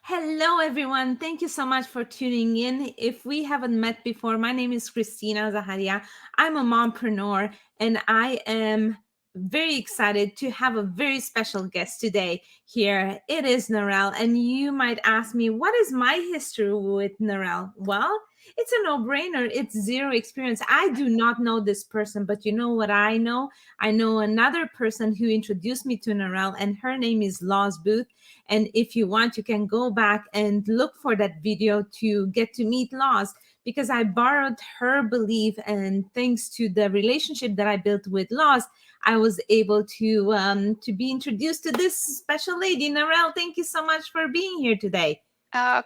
Hello, everyone. Thank you so much for tuning in. If we haven't met before, my name is Christina Zaharia. I'm a mompreneur, and I am very excited to have a very special guest today here. It is Narelle, and you might ask me, what is my history with Narelle? Well, it's a no-brainer. It's zero experience. I do not know this person, but you know what I know? I know another person who introduced me to Narelle, and her name is Laws Booth. And if you want, you can go back and look for that video to get to meet Laws, because I borrowed her belief, and thanks to the relationship that I built with Laws, I was able to be introduced to this special lady. Narelle, thank you so much for being here today.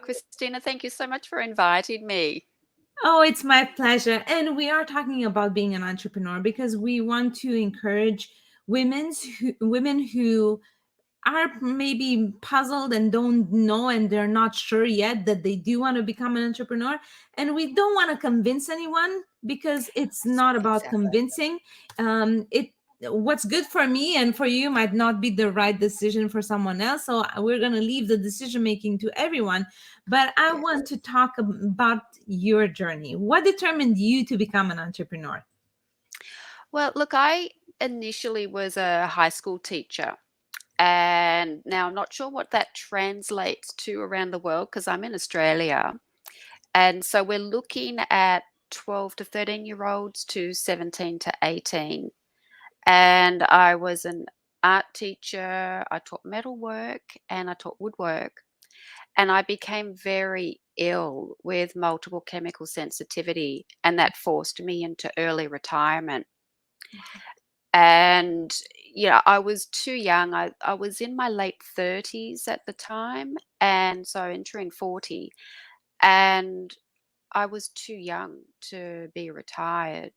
Christina, thank you so much for inviting me. Oh, it's my pleasure. And we are talking about being an entrepreneur because we want to encourage women who are maybe puzzled and don't know, and they're not sure yet that they do want to become an entrepreneur. And we don't want to convince anyone, because it's not about Exactly. convincing. It What's good for me and for you might not be the right decision for someone else, so we're going to leave the decision making to everyone. But I Yes. want to talk about your journey. What determined you to become an entrepreneur? Well, look, I initially was a high school teacher, and now I'm not sure what that translates to around the world because I'm in Australia. And so we're looking at 12 to 13-year-olds to 17 to 18. And I was an art teacher. I taught metalwork and I taught woodwork. And I became very ill with multiple chemical sensitivity, and that forced me into early retirement. And yeah, I was too young. I was in my late 30s at the time, and so entering 40, and I was too young to be retired.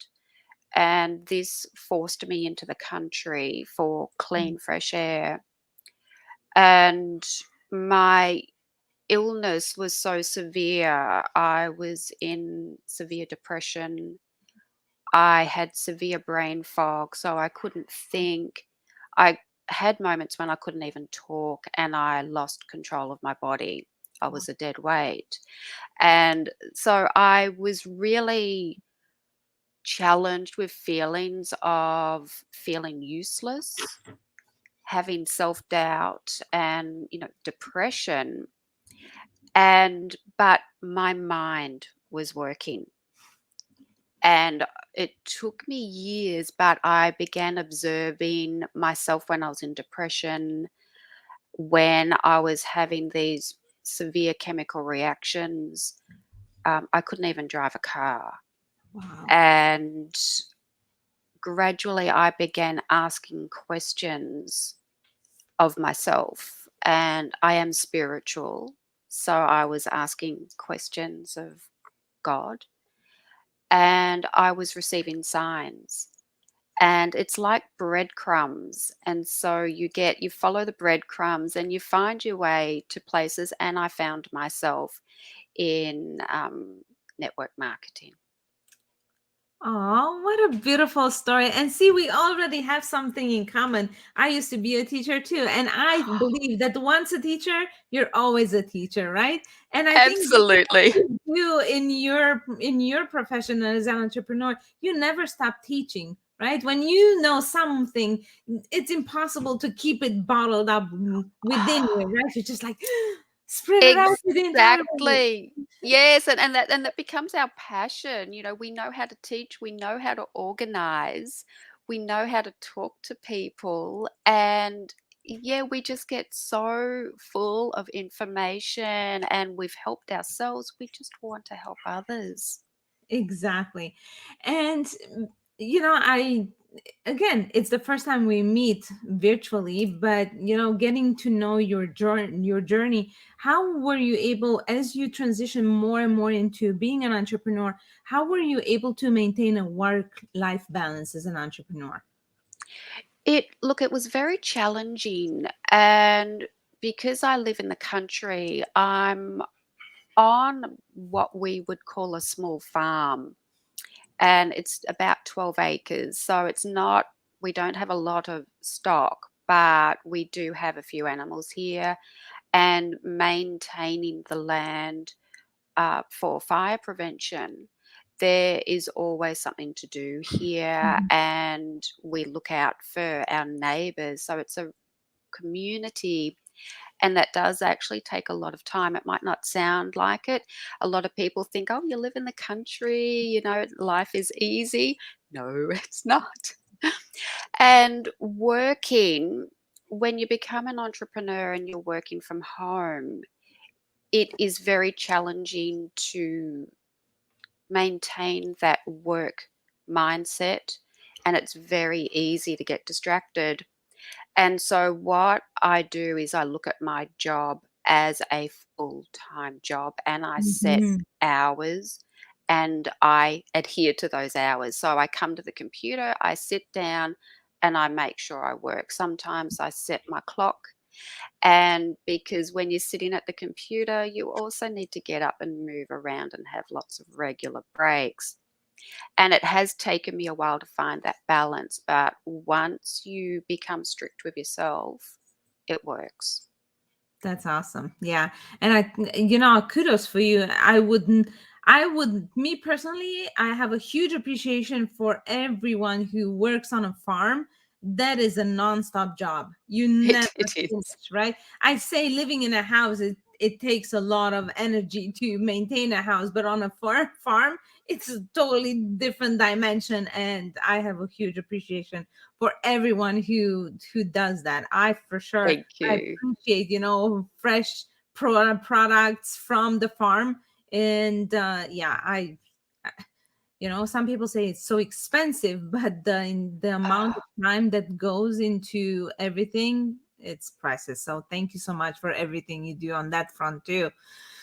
And this forced me into the country for clean, fresh air. And my illness was so severe. I was in severe depression. I had severe brain fog, so I couldn't think. I had moments when I couldn't even talk, and I lost control of my body. I was a dead weight. And so I was really challenged with feelings of feeling useless, having self doubt, and, depression. But my mind was working. And it took me years, but I began observing myself when I was in depression, when I was having these severe chemical reactions. I couldn't even drive a car. Wow. And gradually, I began asking questions of myself. And I am spiritual. So I was asking questions of God, and I was receiving signs. And it's like breadcrumbs. And so you follow the breadcrumbs and you find your way to places. And I found myself in network marketing. Oh, what a beautiful story. And see, we already have something in common. I used to be a teacher too. And I believe that once a teacher, you're always a teacher, right? And I think Absolutely. you in your profession as an entrepreneur, you never stop teaching, right? When you know something, it's impossible to keep it bottled up within you, right? You're just like spread it out to the entire world. Exactly. Yes, and that becomes our passion. We know how to teach, we know how to organize, we know how to talk to people, and yeah, we just get so full of information, and we've helped ourselves. We just want to help others. Exactly. And I again, it's the first time we meet virtually, but getting to know your journey, how were you able, as you transition more and more into being an entrepreneur, how were you able to maintain a work life balance as an entrepreneur? It was very challenging, and because I live in the country, I'm on what we would call a small farm, and it's about 12 acres. So we don't have a lot of stock, but we do have a few animals here. and maintaining the land for fire prevention. There is always something to do here, Mhm. and we look out for our neighbours. So it's a community, and that does actually take a lot of time. It might not sound like it. A lot of people think, oh, you live in the country, life is easy. No, it's not. And working, when you become an entrepreneur and you're working from home, it is very challenging to maintain that work mindset, and it's very easy to get distracted. And so what I do is I look at my job as a full-time job, and I set Mhm. hours and I adhere to those hours. So I come to the computer, I sit down, and I make sure I work. Sometimes I set my clock, and because when you're sitting at the computer, you also need to get up and move around and have lots of regular breaks. And it has taken me a while to find that balance, but once you become strict with yourself, it works. That's awesome. Yeah. And kudos for you. Me personally, I have a huge appreciation for everyone who works on a farm. That is a nonstop job. You never It is. finish, right? I say living in a house, it takes a lot of energy to maintain a house, but on a farm, it's a totally different dimension. And I have a huge appreciation for everyone who does that. I for sure Thank I you. appreciate, fresh products from the farm. And yeah, some people say it's so expensive, but the amount Ah, of time that goes into everything, it's priceless. So thank you so much for everything you do on that front too.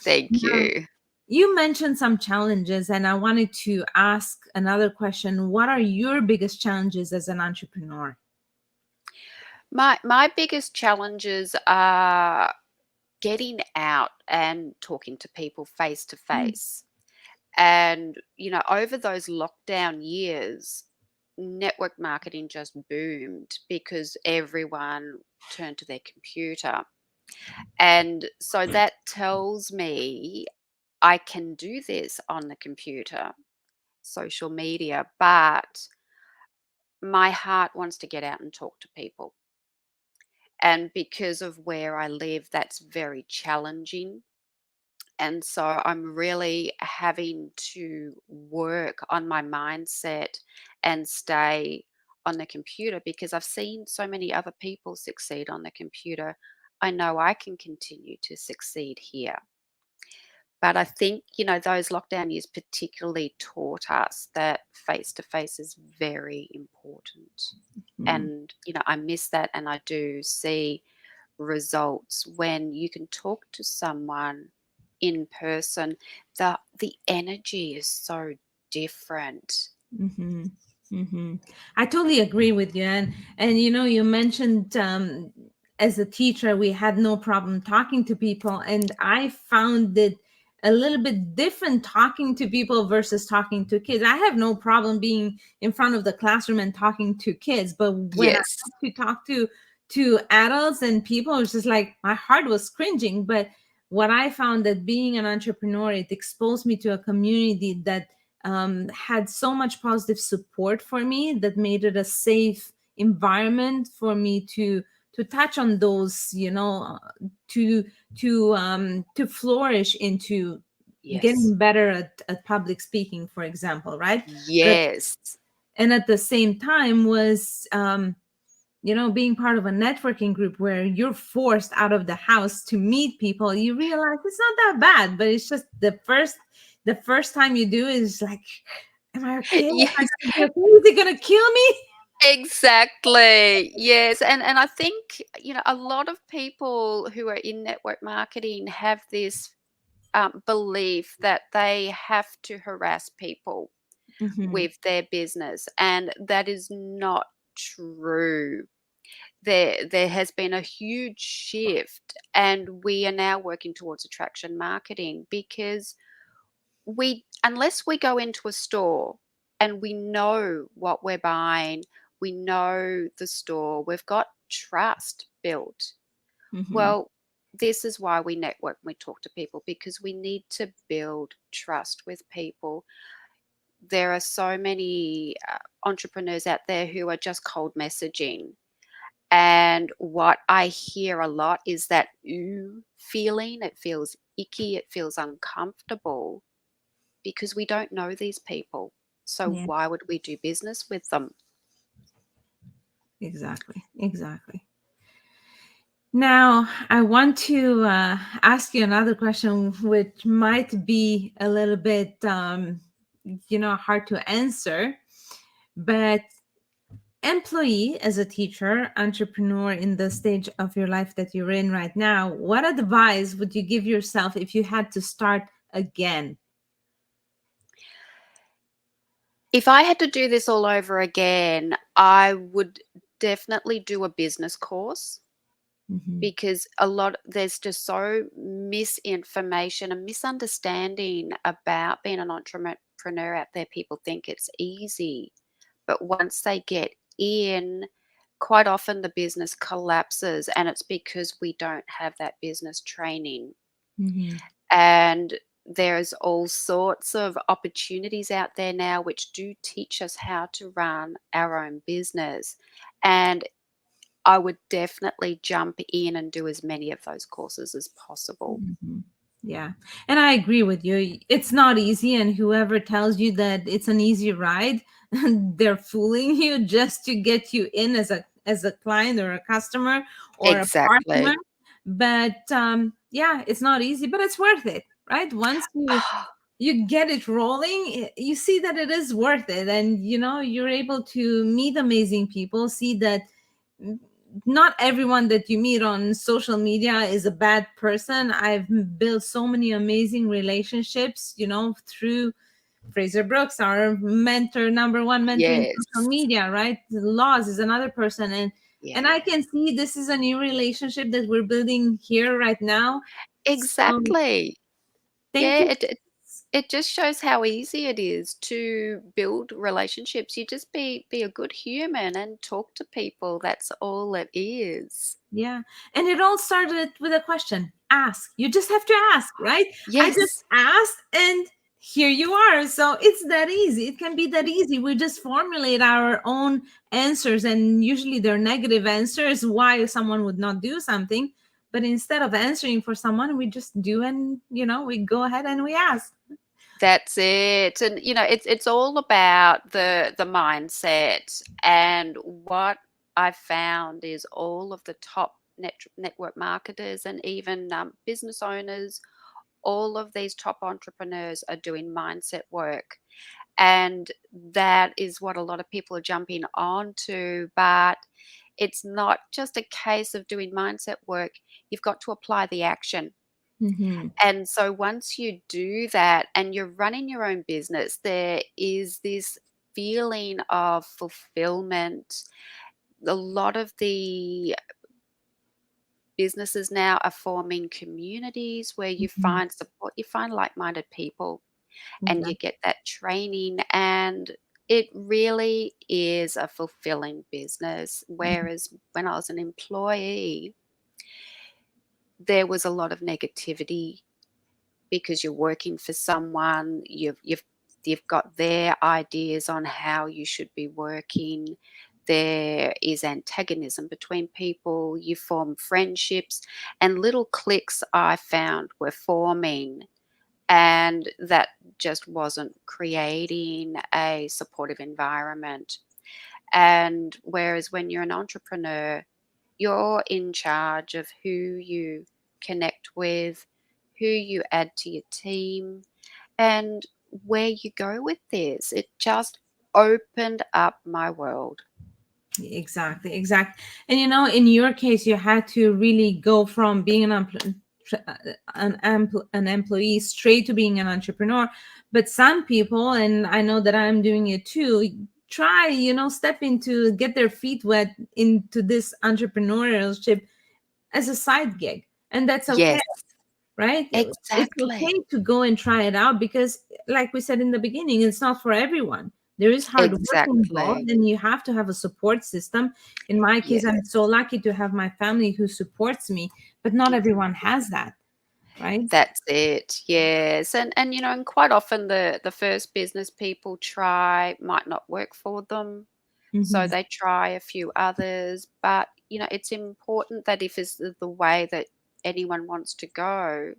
thank Now, you. you mentioned some challenges, and I wanted to ask another question. What are your biggest challenges as an entrepreneur? My biggest challenges are getting out and talking to people face to Mm. face. And, over those lockdown years, network marketing just boomed because everyone turned to their computer. And so that tells me I can do this on the computer, social media, but my heart wants to get out and talk to people. And because of where I live, that's very challenging. And so I'm really having to work on my mindset and stay on the computer because I've seen so many other people succeed on the computer. I know I can continue to succeed here. But I think, those lockdown years particularly taught us that face to face is very important. Mhm. And, I miss that, and I do see results when you can talk to someone in person. The energy is so different. Mm-hmm. Mm-hmm. I totally agree with you. And you mentioned as a teacher, we had no problem talking to people, and I found it a little bit different talking to people versus talking to kids. I have no problem being in front of the classroom and talking to kids, but when I Yes. had to talk to adults and people, it's just like my heart was cringing. But what I found that being an entrepreneur, it exposed me to a community that had so much positive support for me that made it a safe environment for me to touch on those, to to flourish into Yes. getting better at public speaking, for example, right? but Yes. and at the same time was being part of a networking group where you're forced out of the house to meet people. You realize it's not that bad, but it's just the first time you do is like, am I okay? Am I Yes. gonna be okay? Is it gonna kill me? Exactly. Yes. And I think, a lot of people who are in network marketing have this belief that they have to harass people Hmm. with their business, and that is not true. There has been a huge shift, and we are now working towards attraction marketing because we unless we go into a store and we know what we're buying, we know the store, we've got trust built. Hmm. Well, this is why we network when we talk to people, because we need to build trust with people. There are so many entrepreneurs out there who are just cold messaging. And what I hear a lot is that ooh feeling. It feels icky, it feels uncomfortable because we don't know these people. So Yeah, why would we do business with them? exactly, exactly. Now, I want to ask you another question, which might be a little bit, hard to answer. But employee, as a teacher, entrepreneur in the stage of your life that you're in right now, what advice would you give yourself if you had to start again? If I had to do this all over again, I would definitely do a business course, Hmm. because there's just so misinformation and misunderstanding about being an entrepreneur out there. People think it's easy, but once they get in, quite often the business collapses, and it's because we don't have that business training. Hmm. And there's all sorts of opportunities out there now which do teach us how to run our own business. And I would definitely jump in and do as many of those courses as possible. Hmm. Yeah. And I agree with you. It's not easy. And whoever tells you that it's an easy ride, they're fooling you just to get you in as a client or a customer or a partner. Exactly. But yeah, it's not easy, but it's worth it, right? Once you get it rolling, you see that it is worth it, and you're able to meet amazing people, see that n- not everyone that you meet on social media is a bad person. I've built so many amazing relationships, through Fraser Brooks, our mentor, number one mentor in social Yes. media, right? Laws is another person, and I Yeah. can see this is a new relationship that we're building here right now. So Exactly. thank Yeah, you. it just shows how easy it is to build relationships. You just be a good human and talk to people. That's all it is. Yeah. And it all started with a question. Ask. You just have to ask, right? I just Yes, asked and here you are. So it's that easy. It can be that easy. We just formulate our own answers, and usually they're negative answers why someone would not do something. But instead of answering for someone, we just do, and we go ahead and we ask. that's it. And it's all about the mindset. And what I found is all of the top network marketers and even business owners, all of these top entrepreneurs are doing mindset work. And that is what a lot of people are jumping onto. But it's not just a case of doing mindset work, you've got to apply the action. Hmm. And so once you do that and you're running your own business, there is this feeling of fulfillment. A lot of the businesses now are forming communities where you Hmm. find support, you find like minded people, and you Exactly. get that training. And it really is a fulfilling business. Whereas when I was an employee, there was a lot of negativity because you're working for someone, you've got their ideas on how you should be working. There is antagonism between people. You form friendships, and little cliques I found were forming, and that just wasn't creating a supportive environment. And whereas when you're an entrepreneur, you're in charge of who you connect with, who you add to your team, and where you go with this. It just opened up my world. Exactly, exactly. And in your case, you had to really go from being an employee straight to being an entrepreneur. But some people, and I know that I'm doing it too, try, step into, get their feet wet into this entrepreneurship as a side gig, and that's okay, Yes, right? It's okay exactly. to go and try it out because, like we said in the beginning, it's not for everyone. There is hard work Exactly. involved, and you have to have a support system. In my case, Yes. I'm so lucky to have my family who supports me. but not everyone Exactly. has that, right? That's it. Yes. And and quite often the first business people try might not work for them. So Hmm. they try a few others, but it's important that if it's the way that anyone wants to go,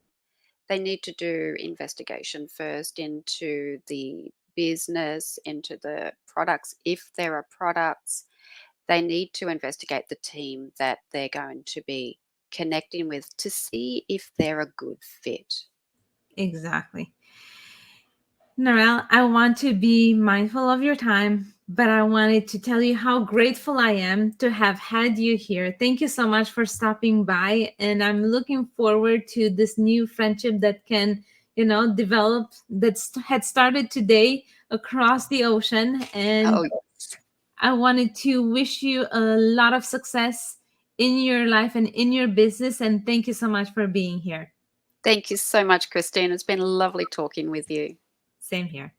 they need to do investigation first into the business, into the products. If there are products, they need to investigate the team that they're going to be connecting with to see if they're a good fit. Exactly. Narelle, I want to be mindful of your time, but I wanted to tell you how grateful I am to have had you here. Thank you so much for stopping by. And I'm looking forward to this new friendship that can, develop, had started today across the ocean. And Oh, yes. I wanted to wish you a lot of success in your life and in your business. And thank you so much for being here. Thank you so much, Christine. It's been lovely talking with you. Same here.